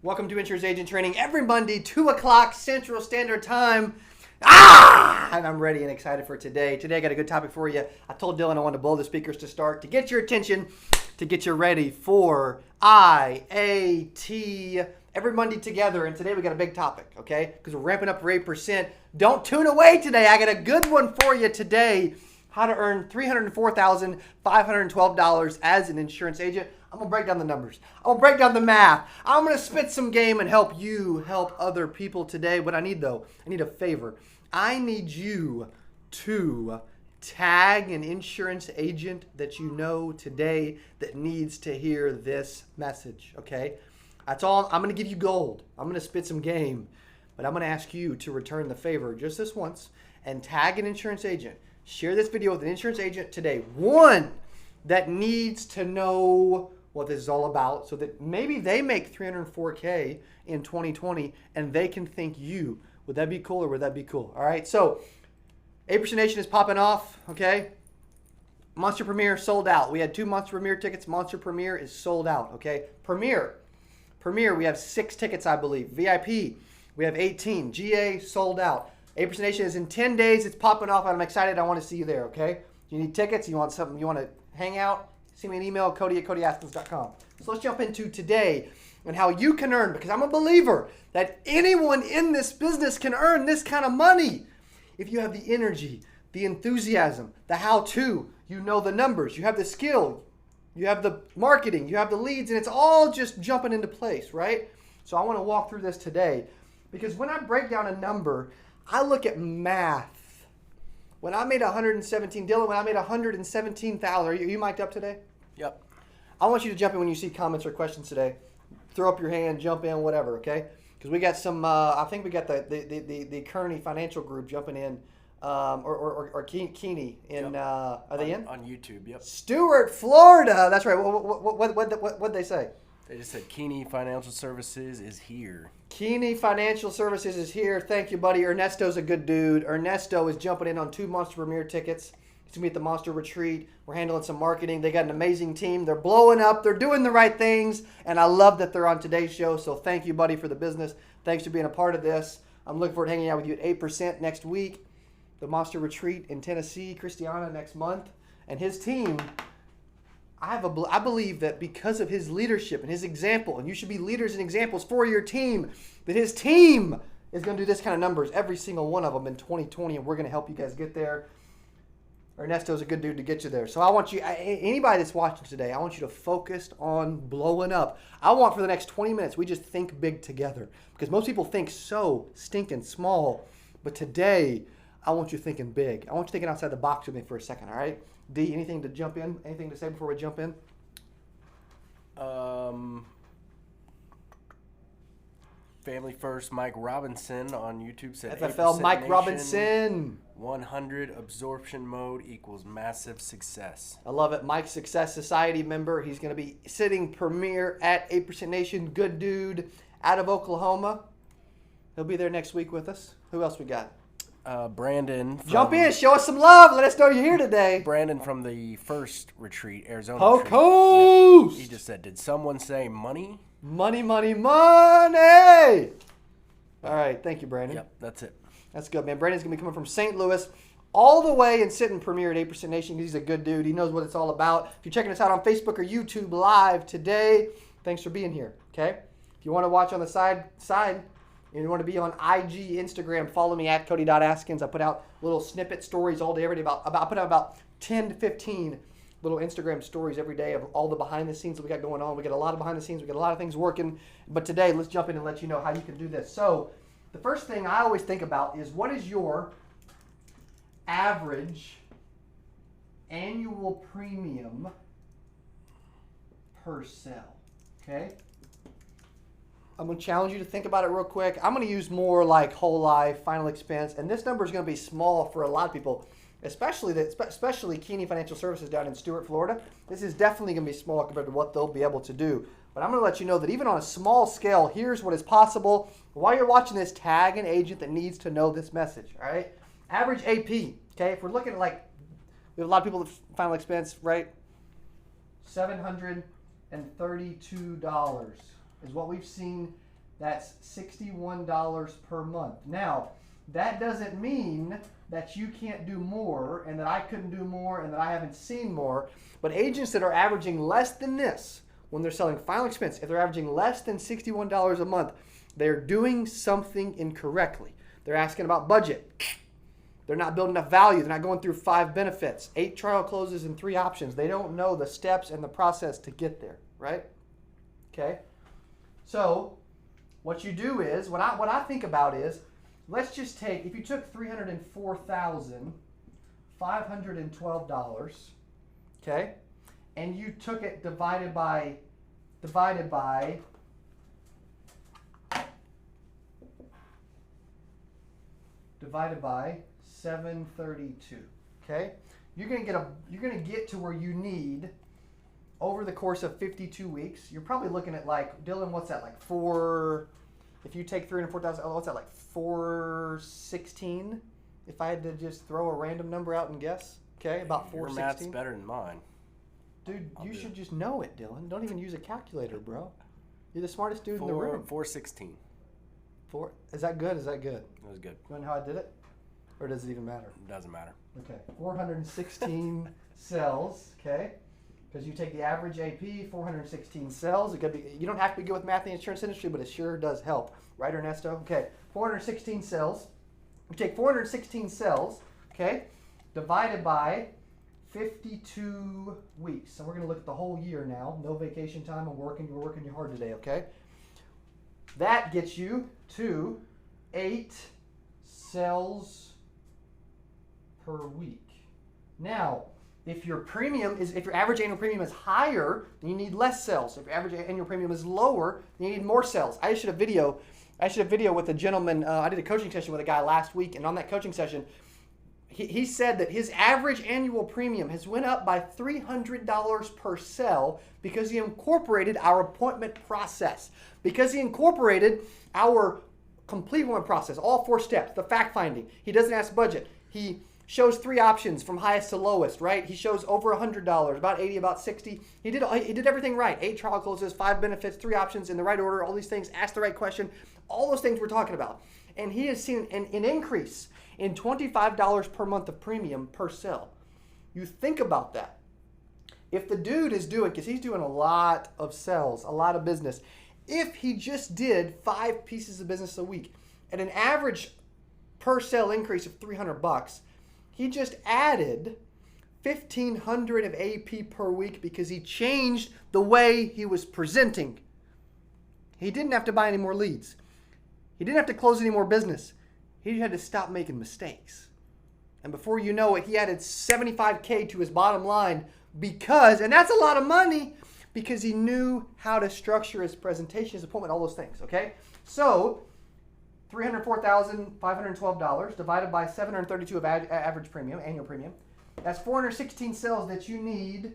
Welcome to Insurance Agent Training every Monday, 2 o'clock Central Standard Time. And I'm ready and excited for today. Today I got a good topic for you. I told Dylan I wanted to blow the speakers to start, to get your attention, to get you ready for IAT every Monday together. And today we got a big topic, okay? Because we're ramping up for 8%. Don't tune away today. I got a good one for you today. How to earn $304,512 as an insurance agent. I'm going to break down the numbers. I'm going to break down the math. I'm going to spit some game and help you help other people today. What I need, though, I need a favor. I need you to tag an insurance agent that you know today that needs to hear this message, okay? That's all. I'm going to give you gold. I'm going to spit some game, but I'm going to ask you to return the favor just this once and tag an insurance agent. Share this video with an insurance agent today. One that needs to know what this is all about so that maybe they make $304K in 2020 and they can thank you. Would that be cool or would that be cool? All right, so 8% Nation is popping off, okay? Monster Premier sold out. We had 2 Monster Premier tickets. Monster Premier is sold out, okay? Premier, we have 6 tickets, I believe. VIP, we have 18. GA, sold out. 8% Nation is in 10 days. It's popping off, and I'm excited. I want to see you there, okay? You need tickets? You want something? You want to hang out? Send me an email, Cody@CodyAskins.com. So let's jump into today and how you can earn, because I'm a believer that anyone in this business can earn this kind of money. If you have the energy, the enthusiasm, the how-to, you know the numbers, you have the skill, you have the marketing, you have the leads, and it's all just jumping into place, right? So I want to walk through this today because when I break down a number, I look at math. When I made 117, Dylan, when I made 117,000, are you mic'd up today? Yep. I want you to jump in when you see comments or questions today. Throw up your hand, jump in, whatever, okay? Because we got some, I think we got the Kearney Financial Group jumping in, or Keeney in, Yep. Are they in? On YouTube, yep. Stuart, Florida. That's right. What'd they say? They just said Keeney Financial Services is here. Keeney Financial Services is here. Thank you, buddy. Ernesto's a good dude. Ernesto is jumping in on 2 Monster Premier tickets. He's going to be at the Monster Retreat. We're handling some marketing. They got an amazing team. They're blowing up. They're doing the right things. And I love that they're on today's show. So thank you, buddy, for the business. Thanks for being a part of this. I'm looking forward to hanging out with you at 8% next week. The Monster Retreat in Tennessee. Christiana next month. And his team, I believe that because of his leadership and his example, and you should be leaders and examples for your team, that his team is going to do this kind of numbers, every single one of them in 2020, and we're going to help you guys get there. Ernesto's a good dude to get you there. So I want you, anybody that's watching today, I want you to focus on blowing up. I want for the next 20 minutes, we just think big together. Because most people think so stinking small. But today, I want you thinking big. I want you thinking outside the box with me for a second, all right? D, anything to jump in? Anything to say before we jump in? Family First Mike Robinson on YouTube said FFL Mike Nation, Robinson. 100 absorption mode equals massive success. I love it. Mike Success Society member. He's going to be sitting premier at 8% Nation. Good dude out of Oklahoma. He'll be there next week with us. Who else we got? Brandon. Jump in. Show us some love. Let us know you're here today. Brandon from the first retreat, Arizona retreat. Ho-Coast! Yep. He just said, did someone say money? Money, money, money! All right. Thank you, Brandon. Yep, that's it. That's good, man. Brandon's going to be coming from St. Louis all the way and sitting premier at 8% Nation. He's a good dude. He knows what it's all about. If you're checking us out on Facebook or YouTube live today, thanks for being here, okay? If you want to watch on the side, and you want to be on IG, Instagram, follow me at Cody.Askins. I put out little snippet stories all day, every day. I put out about 10 to 15 little Instagram stories every day of all the behind the scenes that we got going on. We got a lot of behind the scenes. We got a lot of things working. But today, let's jump in and let you know how you can do this. So the first thing I always think about is what is your average annual premium per sale, okay? I'm going to challenge you to think about it real quick. I'm going to use more like whole life, final expense, and this number is going to be small for a lot of people, especially Keeney Financial Services down in Stuart, Florida. This is definitely going to be small compared to what they'll be able to do. But I'm going to let you know that even on a small scale, here's what is possible. While you're watching this, tag an agent that needs to know this message, all right? Average AP, okay? If we're looking at like, we have a lot of people that final expense, right? $732 is what we've seen That's $61 per month. Now, that doesn't mean that you can't do more and that I couldn't do more and that I haven't seen more. But agents that are averaging less than this, when they're selling final expense, if they're averaging less than $61 a month, they're doing something incorrectly. They're asking about budget. They're not building enough value. They're not going through 5 benefits, 8 trial closes, and 3 options. They don't know the steps and the process to get there, right? Okay? So what you do is, what I think about is, let's just take, if you took $304,512, okay, and you took it divided by 732, okay, you're gonna get to where you need, over the course of 52 weeks, you're probably looking at, like, Dylan, what's that, like if you take 304,000, what's that, like 416? If I had to just throw a random number out and guess, okay, about 416. Your math's better than mine. Dude, you should just know it, Dylan. Don't even use a calculator, bro. You're the smartest dude in the room. 416. Is that good? Is that good? It was good. You know how I did it? Or does it even matter? It doesn't matter. Okay, 416 cells, okay? Because you take the average AP, 416 cells. It could be, you don't have to be good with math in the insurance industry, but it sure does help. Right, Ernesto? Okay, 416 cells. We take 416 cells, okay, divided by 52 weeks. So we're going to look at the whole year now. No vacation time. We're working hard today, okay? That gets you to 8 cells per week. Now, if your average annual premium is higher, then you need less cells. If your average annual premium is lower, then you need more cells. I should have video with a gentleman. I did a coaching session with a guy last week, and on that coaching session, he said that his average annual premium has went up by $300 per cell because he incorporated our appointment process. Because he incorporated our complete appointment process, all 4 steps, the fact finding. He doesn't ask budget. He shows 3 options from highest to lowest, right? He shows over $100, about 80, about 60. He did everything right. 8 trial closes, 5 benefits, 3 options in the right order, all these things, ask the right question, all those things we're talking about. And he has seen an increase in $25 per month of premium per cell. You think about that. If the dude is doing, because he's doing a lot of cells, a lot of business, if he just did 5 pieces of business a week at an average per cell increase of $300, he just added $1,500 of AP per week because he changed the way he was presenting. He didn't have to buy any more leads. He didn't have to close any more business. He had to stop making mistakes. And before you know it, he added $75K to his bottom line because, and that's a lot of money, because he knew how to structure his presentation, his appointment, all those things, okay? So, $304,512 divided by 732 of average premium, annual premium. That's 416 cells that you need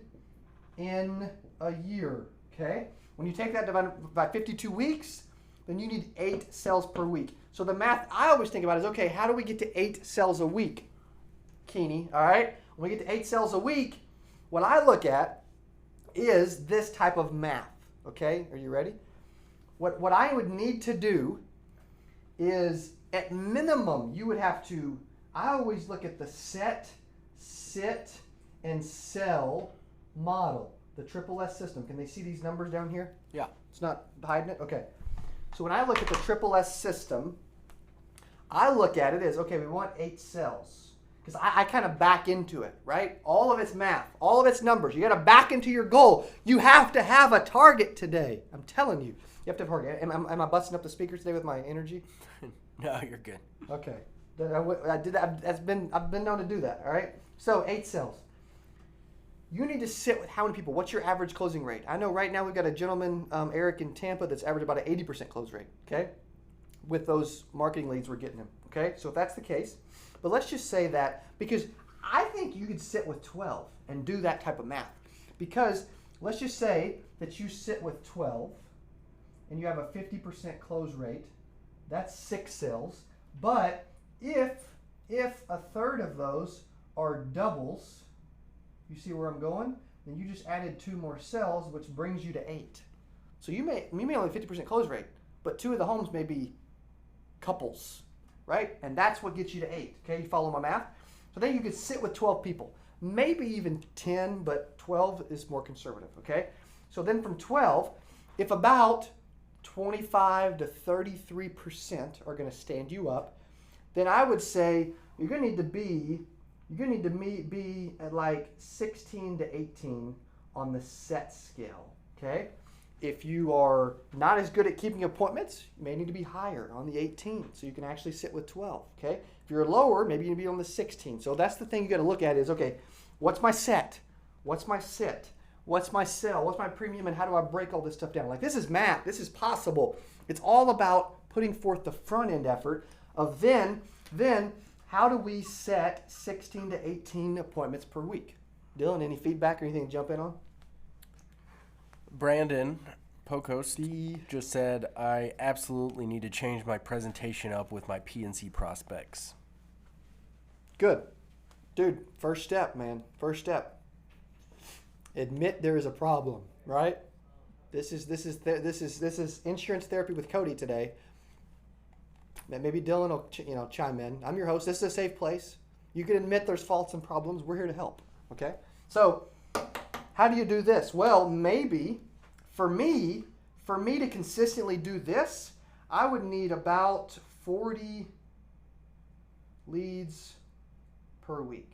in a year, okay? When you take that divided by 52 weeks, then you need 8 cells per week. So the math I always think about is, okay, how do we get to 8 cells a week, Keeney, all right? When we get to 8 cells a week, what I look at is this type of math, okay? Are you ready? What I would need to do is, at minimum, you would have to, I always look at the set, sit, and sell model, the triple S system. Can they see these numbers down here? Yeah. It's not hiding it? Okay. So when I look at the triple S system, I look at it as, okay, we want 8 cells. Because I kind of back into it, right? All of it's math, all of it's numbers. You got to back into your goal. You have to have a target today. I'm telling you. You have to have a target. Am I busting up the speakers today with my energy? No, you're good. Okay. I did that. I've been known to do that, all right? So 8 cells. You need to sit with how many people? What's your average closing rate? I know right now we've got a gentleman, Eric in Tampa, that's averaged about an 80% close rate, okay? With those marketing leads we're getting him, okay? So if that's the case, but let's just say that, because I think you could sit with 12 and do that type of math. Because let's just say that you sit with 12 and you have a 50% close rate, that's 6 cells. But if a third of those are doubles, you see where I'm going? Then you just added 2 more cells, which brings you to 8. So you may only have 50% close rate, but 2 of the homes may be couples, right? And that's what gets you to 8, okay? You follow my math? So then you could sit with 12 people, maybe even 10, but 12 is more conservative, okay? So then from 12, if about 25 to 33% are going to stand you up, then I would say you're going to need to be at like 16 to 18 on the set scale, okay? If you are not as good at keeping appointments, you may need to be higher on the 18 so you can actually sit with 12, okay? If you're lower, maybe you need to be on the 16. So that's the thing you got to look at is, okay, what's my set? What's my sit? What's my sell? What's my premium? And how do I break all this stuff down? Like, this is math. This is possible. It's all about putting forth the front end effort of then how do we set 16 to 18 appointments per week? Dylan, any feedback or anything to jump in on? Brandon Pocos just said, I absolutely need to change my presentation up with my PNC prospects. Good. Dude, first step, man. First step. Admit there is a problem, right? This is insurance therapy with Cody today. Maybe Dylan will chime in. I'm your host. This is a safe place. You can admit there's faults and problems. We're here to help. Okay? So, how do you do this? Well, maybe for me to consistently do this, I would need about 40 leads per week.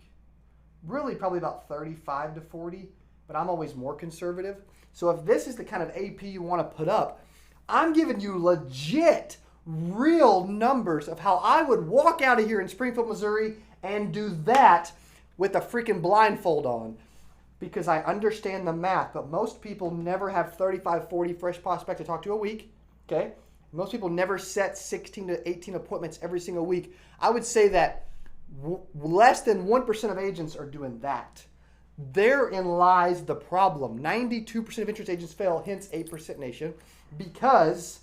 Really, probably about 35 to 40, but I'm always more conservative. So if this is the kind of AP you want to put up, I'm giving you legit, real numbers of how I would walk out of here in Springfield, Missouri and do that with a freaking blindfold on, because I understand the math, but most people never have 35, 40 fresh prospects to talk to a week, okay? Most people never set 16 to 18 appointments every single week. I would say that less than 1% of agents are doing that. Therein lies the problem. 92% of insurance agents fail, hence 8% nation, because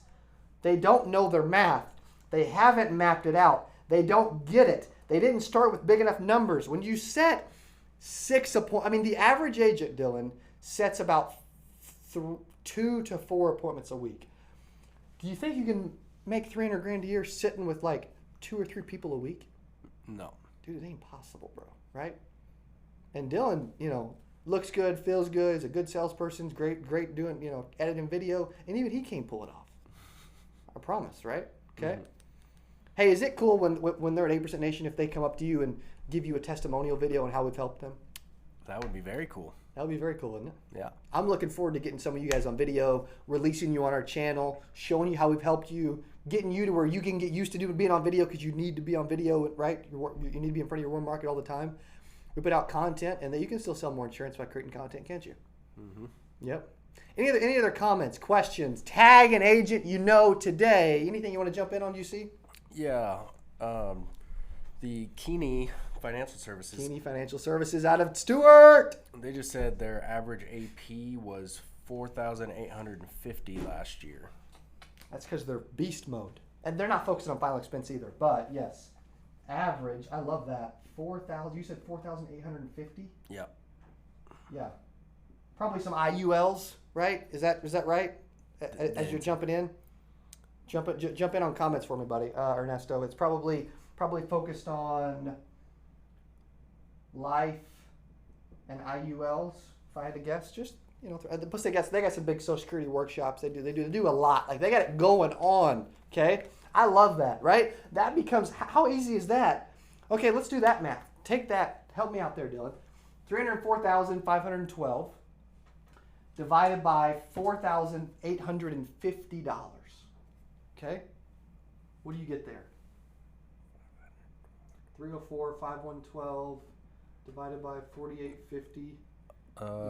they don't know their math. They haven't mapped it out. They don't get it. They didn't start with big enough numbers. When you set 6 appointments, the average agent, Dylan, sets about 2 to 4 appointments a week. Do you think you can make $300,000 a year sitting with like 2 or 3 people a week? No. Dude, it ain't possible, bro, right? And Dylan, looks good, feels good, is a good salesperson, great doing, editing video, and even he can't pull it off. I promise, right? Okay. Mm-hmm. Hey, is it cool when they're at 8% Nation if they come up to you and give you a testimonial video on how we've helped them? That would be very cool. That would be very cool, wouldn't it? Yeah. I'm looking forward to getting some of you guys on video, releasing you on our channel, showing you how we've helped you, getting you to where you can get used to being on video because you need to be on video, right? You need to be in front of your warm market all the time. We put out content, and then you can still sell more insurance by creating content, can't you? Mm-hmm. Yep. Any other comments, questions? Tag an agent today. Anything you want to jump in on, UC? Yeah. The Keeney Financial Services. Keeney Financial Services out of Stewart. They just said their average AP was 4,850 last year. That's because they're beast mode. And they're not focusing on final expense either. But, yes, average, I love that. 4,000, you said 4,850? Yep. Yeah. Probably some IULs, right? Is that right? As you're jumping in? Jump in on comments for me, buddy. Ernesto, it's probably focused on life and IULs, if I had to guess. Just, plus they got some big Social Security workshops. They do a lot. Like, they got it going on, okay? I love that, right? That becomes, how easy is that? Okay, let's do that math. Take that. Help me out there, Dylan. 304,512 divided by $4,850. Okay? What do you get there? 304,512 divided by 4,850. You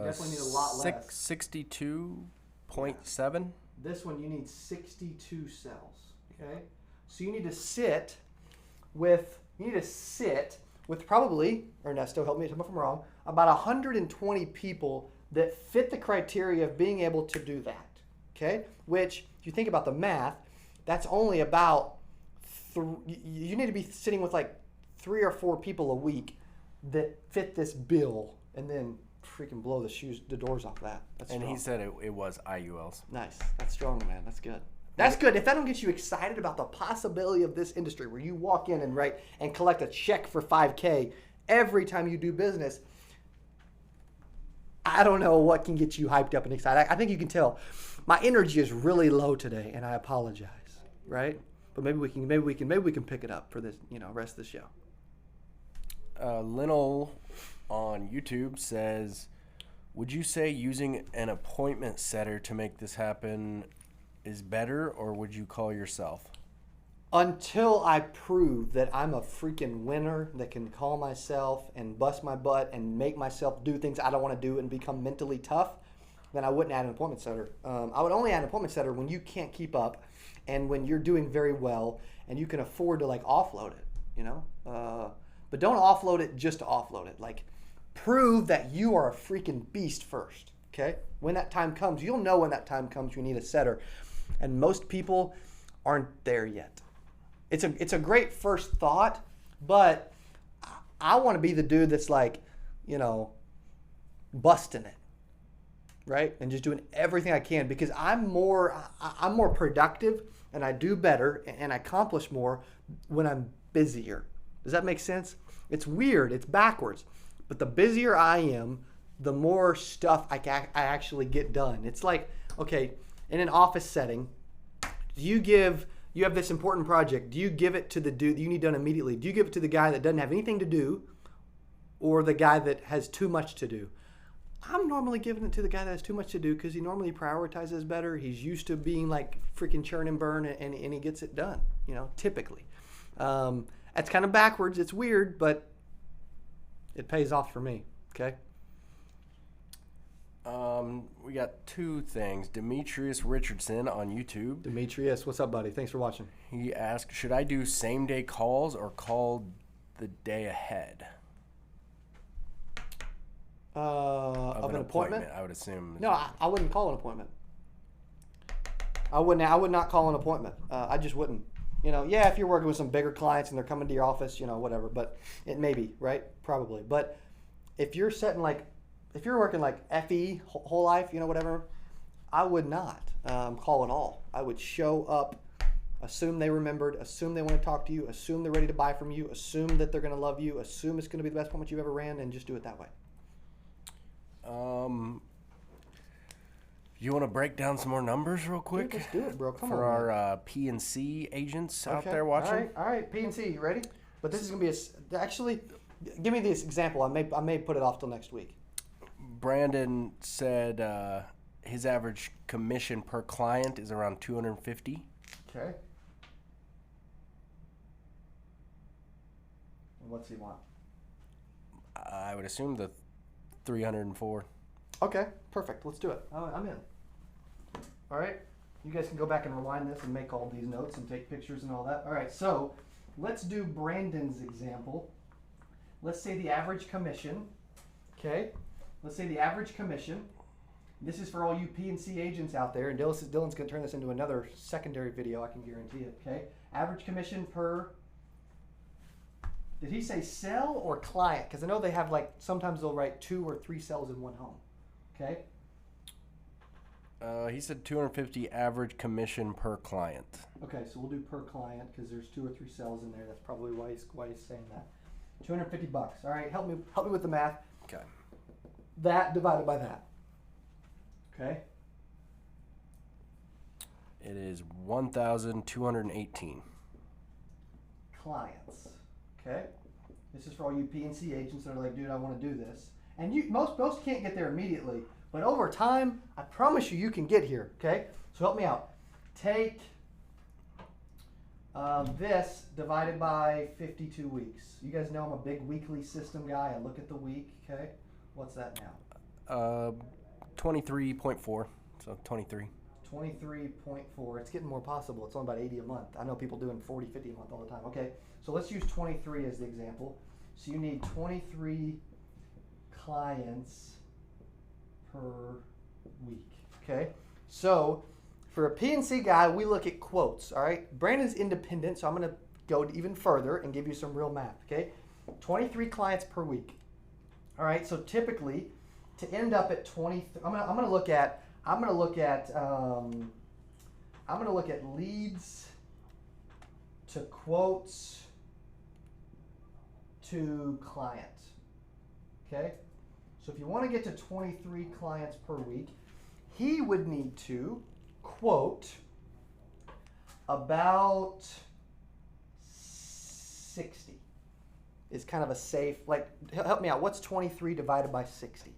definitely need a lot less. 62.7. This one you need 62 cells. Okay? So you need to sit with probably, Ernesto, help me if I'm wrong, about 120 people that fit the criteria of being able to do that. Okay? Which, if you think about the math, that's only about, you need to be sitting with like 3 or 4 people a week that fit this bill, and then freaking blow the doors off that. That's and strong. He said it was IULs. Nice. That's strong, man. That's good. That's good. If that don't get you excited about the possibility of this industry where you walk in and collect a check for $5K every time you do business, I don't know what can get you hyped up and excited. I think you can tell my energy is really low today, and I apologize, right? But maybe we can pick it up for this, rest of the show. Linnell on YouTube says, would you say using an appointment setter to make this happen is better, or would you call yourself? Until I prove that I'm a freaking winner that can call myself and bust my butt and make myself do things I don't want to do and become mentally tough, then I wouldn't add an appointment setter. I would only add an appointment setter when you can't keep up and when you're doing very well and you can afford to offload it, But don't offload it just to offload it. Prove that you are a freaking beast first, okay? When that time comes, you'll know when that time comes you need a setter. And most people aren't there yet. It's a great first thought, but I want to be the dude that's busting it, right? And just doing everything I can because I'm more productive and I do better and I accomplish more when I'm busier. Does that make sense? It's weird. It's backwards. But the busier I am, the more stuff I actually get done. It's okay, in an office setting, you have this important project. Do you give it to the dude that you need done immediately? Do you give it to the guy that doesn't have anything to do or the guy that has too much to do? I'm normally giving it to the guy that has too much to do because he normally prioritizes better. He's used to being freaking churn and burn and he gets it done, typically. That's kind of backwards. It's weird, but it pays off for me, okay? We got two things. Demetrius Richardson on YouTube. Demetrius, what's up, buddy? Thanks for watching. He asked, should I do same-day calls or call the day ahead? Of an appointment? I would assume. No, I wouldn't call an appointment. I would not call an appointment. I just wouldn't. If you're working with some bigger clients and they're coming to your office, whatever. But it may be, right? Probably. But if you're setting if you're working FE, whole life, whatever, I would not call at all. I would show up, assume they remembered, assume they want to talk to you, assume they're ready to buy from you, assume that they're going to love you, assume it's going to be the best appointment you've ever ran, and just do it that way. You want to break down some more numbers real quick? Dude, let's do it, bro. Come for on. For our P&C agents out there watching. All right. P&C, you ready? But this is going to be actually, give me this example. I may put it off till next week. Brandon said his average commission per client is around $250. Okay. And what's he want? I would assume the 304. Okay, perfect. Let's do it. I'm in. All right. You guys can go back and rewind this and make all these notes and take pictures and all that. All right, so let's do Brandon's example. Let's say the average commission. Okay. Let's say the average commission. This is for all you P&C agents out there, and Dylan's going to turn this into another secondary video, I can guarantee it, okay? Average commission per, did he say sell or client? Because I know they have sometimes they'll write 2 or 3 cells in one home, okay? He said 250 average commission per client. Okay, so we'll do per client because there's 2 or 3 cells in there. That's probably why he's saying that. $250. All right, help me with the math. Okay. That divided by that. Okay. It is 1,218. Clients. Okay. This is for all you P&C agents that are dude, I want to do this. And most can't get there immediately, but over time, I promise you can get here. Okay. So help me out. Take this divided by 52 weeks. You guys know I'm a big weekly system guy. I look at the week. Okay. What's that now? 23.4. So 23. 23.4. It's getting more possible. It's only about 80 a month. I know people doing 40, 50 a month all the time. Okay, so let's use 23 as the example. So you need 23 clients per week. Okay, so for a P&C guy, we look at quotes. All right, Brandon's independent, so I'm going to go even further and give you some real math. Okay, 23 clients per week. All right, so typically to end up at 20, I'm gonna look at I'm going to look at leads to quotes to clients. Okay? So if you want to get to 23 clients per week, he would need to quote about 60 is kind of a safe, like, help me out. What's 23 divided by 60?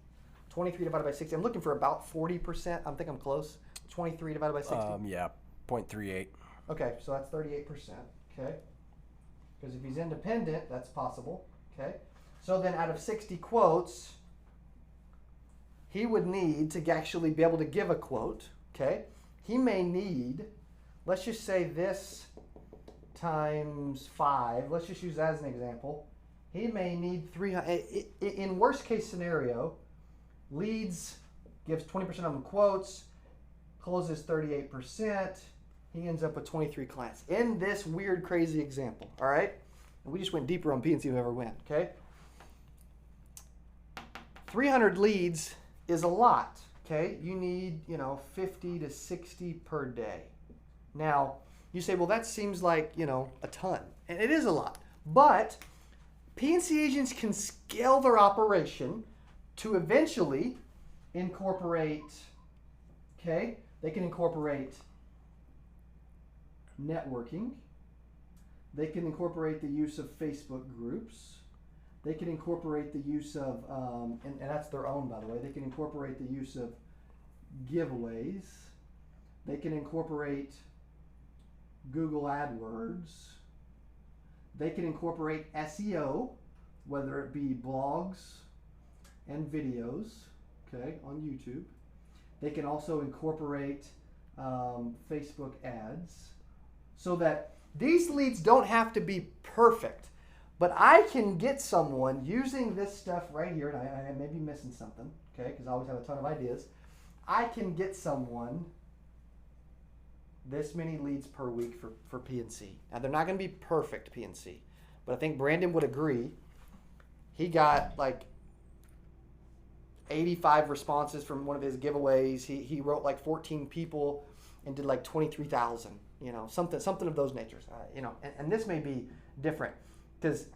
23 divided by 60. I'm looking for about 40%. I think I'm close. 23 divided by 60. Yeah, 0.38. Okay, so that's 38%. Okay. Because if he's independent, that's possible. Okay. So then out of 60 quotes, he would need to actually be able to give a quote. Okay. He may need, let's just say this times 5. Let's just use that as an example. He may need 300. In worst case scenario, leads, gives 20% of them quotes, closes 38%. He ends up with 23 clients. In this weird, crazy example, all right? And we just went deeper on P&C who ever went, okay? 300 leads is a lot, okay? You need, 50 to 60 per day. Now, you say, well, that seems like, a ton. And it is a lot. But P&C agents can scale their operation to eventually incorporate, okay? They can incorporate networking. They can incorporate the use of Facebook groups. They can incorporate the use of, and that's their own, by the way. They can incorporate the use of giveaways. They can incorporate Google AdWords. They can incorporate SEO, whether it be blogs and videos, okay, on YouTube. They can also incorporate Facebook ads, so that these leads don't have to be perfect. But I can get someone using this stuff right here, and I may be missing something, okay, because I always have a ton of ideas. I can get someone this many leads per week for P&C. Now, they're not going to be perfect P&C, but I think Brandon would agree. He got like 85 responses from one of his giveaways. He wrote like 14 people and did like 23,000, something of those natures. And this may be different because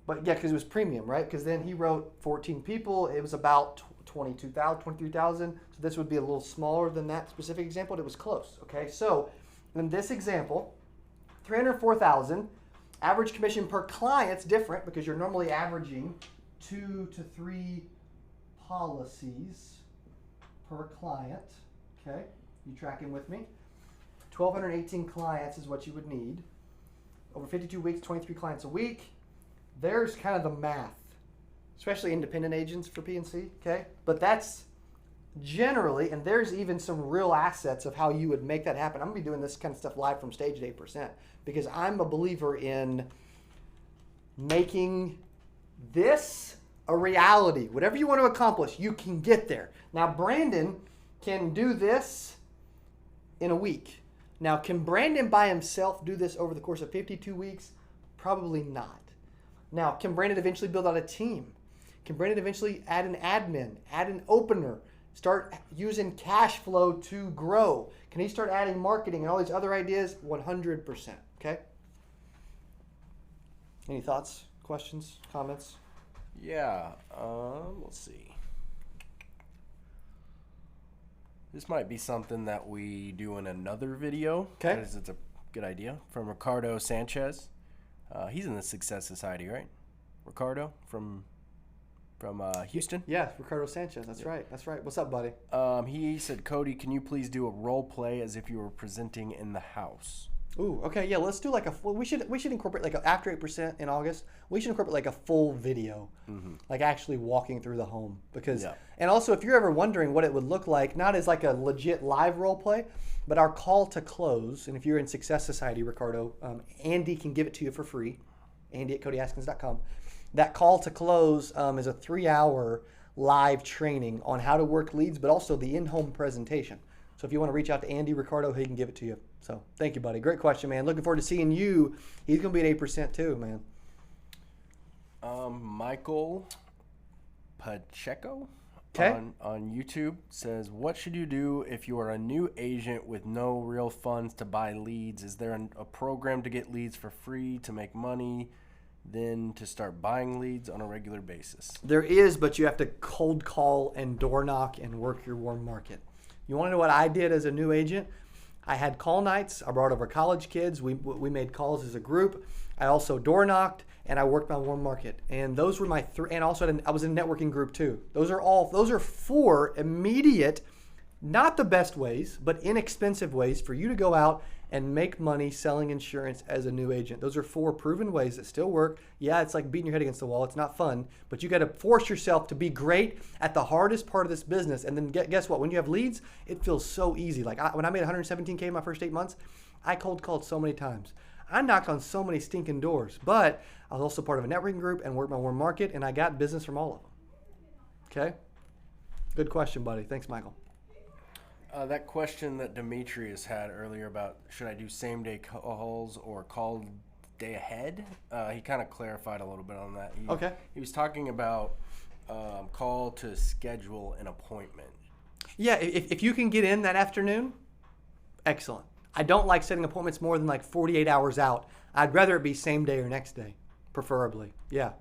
it was premium, right? Because then he wrote 14 people. It was about 22,000, 23,000. So this would be a little smaller than that specific example, but it was close, okay? So in this example, 304,000, average commission per client's different because you're normally averaging 2 to 3 policies per client, okay? You tracking with me? 1,218 clients is what you would need. Over 52 weeks, 23 clients a week. There's kind of the math, especially independent agents for P&C, okay? But that's generally, and there's even some real assets of how you would make that happen. I'm going to be doing this kind of stuff live from stage at 8% because I'm a believer in making this a reality. Whatever you want to accomplish, you can get there. Now, Brandon can do this in a week. Now, can Brandon by himself do this over the course of 52 weeks? Probably not. Now, can Brandon eventually build out a team? Can Brandon eventually add an admin, add an opener, start using cash flow to grow? Can he start adding marketing and all these other ideas? 100%, okay? Any thoughts, questions, comments? Yeah, let's see. This might be something that we do in another video. Okay. Because it's a good idea. From Ricardo Sanchez. He's in the Success Society, right? Ricardo from Houston? Yeah, Ricardo Sanchez. That's right. That's right. What's up, buddy? He said, Cody, can you please do a role play as if you were presenting in the house? Ooh, okay, yeah. Let's do like we should incorporate like after 8% in August. We should incorporate like a full video, like actually walking through the home because. Yeah. And also, if you're ever wondering what it would look like, not as like a legit live role play, but our call to close. And if you're in Success Society, Ricardo, Andy can give it to you for free. Andy at CodyAskins.com. That call to close is a 3-hour live training on how to work leads, but also the in-home presentation. So if you want to reach out to Andy Ricardo, he can give it to you. So thank you, buddy. Great question, man. Looking forward to seeing you. He's going to be at 8% too, man. Michael Pacheco Okay. on YouTube says, what should you do if you are a new agent with no real funds to buy leads? Is there a program to get leads for free to make money, then to start buying leads on a regular basis? There is, but you have to cold call and door knock and work your warm market. You want to know what I did as a new agent? I had call nights. I brought over college kids. We made calls as a group. I also door knocked and I worked my warm market. And those were my three. And also I was in a networking group too. Those are 4 immediate, not the best ways, but inexpensive ways for you to go out and make money selling insurance as a new agent. Those are 4 proven ways that still work. Yeah, it's like beating your head against the wall. It's not fun, but you got to force yourself to be great at the hardest part of this business. And then guess what? When you have leads, it feels so easy. Like when I made $117K in my first 8 months, I cold called so many times. I knocked on so many stinking doors, but I was also part of a networking group and worked my warm market, and I got business from all of them. Okay? Good question, buddy. Thanks, Michael. That question that Demetrius had earlier about should I do same day calls or call day ahead, he kind of clarified a little bit on that. Okay. He was talking about call to schedule an appointment. Yeah, if you can get in that afternoon, excellent. I don't like setting appointments more than like 48 hours out. I'd rather it be same day or next day, preferably. Yeah.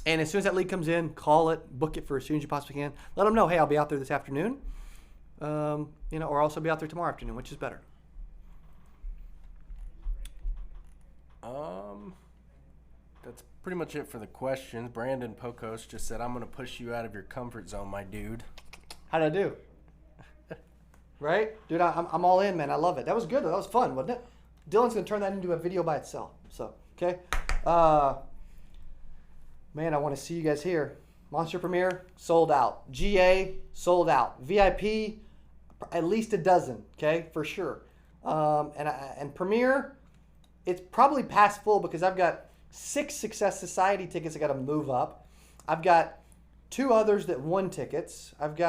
And as soon as that lead comes in, call it, book it for as soon as you possibly can. Let them know, hey, I'll be out there this afternoon. Or also be out there tomorrow afternoon, which is better. That's pretty much it for the questions. Brandon Pocos just said, I'm going to push you out of your comfort zone, my dude. How'd I do? Right? Dude, I'm all in, man. I love it. That was good. That was fun, wasn't it? Dylan's going to turn that into a video by itself. So, okay. Man, I want to see you guys here. Monster Premier, sold out. GA, sold out. VIP, at least a dozen, okay, for sure. And Premier, it's probably past full because I've got 6 Success Society tickets I got to move up. I've got 2 others that won tickets. I've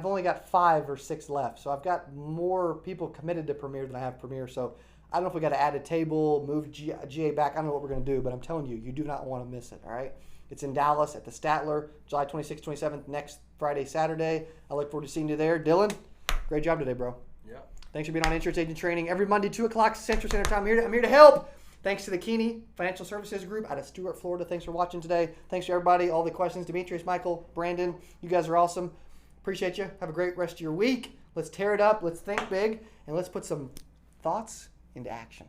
only got 5 or 6 left. So I've got more people committed to Premier than I have Premier. So I don't know if we got to add a table, move GA back. I don't know what we're going to do, but I'm telling you, you do not want to miss it, all right? It's in Dallas at the Statler, July 26th, 27th, next Friday, Saturday. I look forward to seeing you there. Dylan, great job today, bro. Yeah. Thanks for being on Insurance Agent Training every Monday, 2 o'clock Central Standard Time. I'm here to help. Thanks to the Keeney Financial Services Group out of Stuart, Florida. Thanks for watching today. Thanks to everybody, all the questions. Demetrius, Michael, Brandon, you guys are awesome. Appreciate you. Have a great rest of your week. Let's tear it up. Let's think big. And let's put some thoughts into action.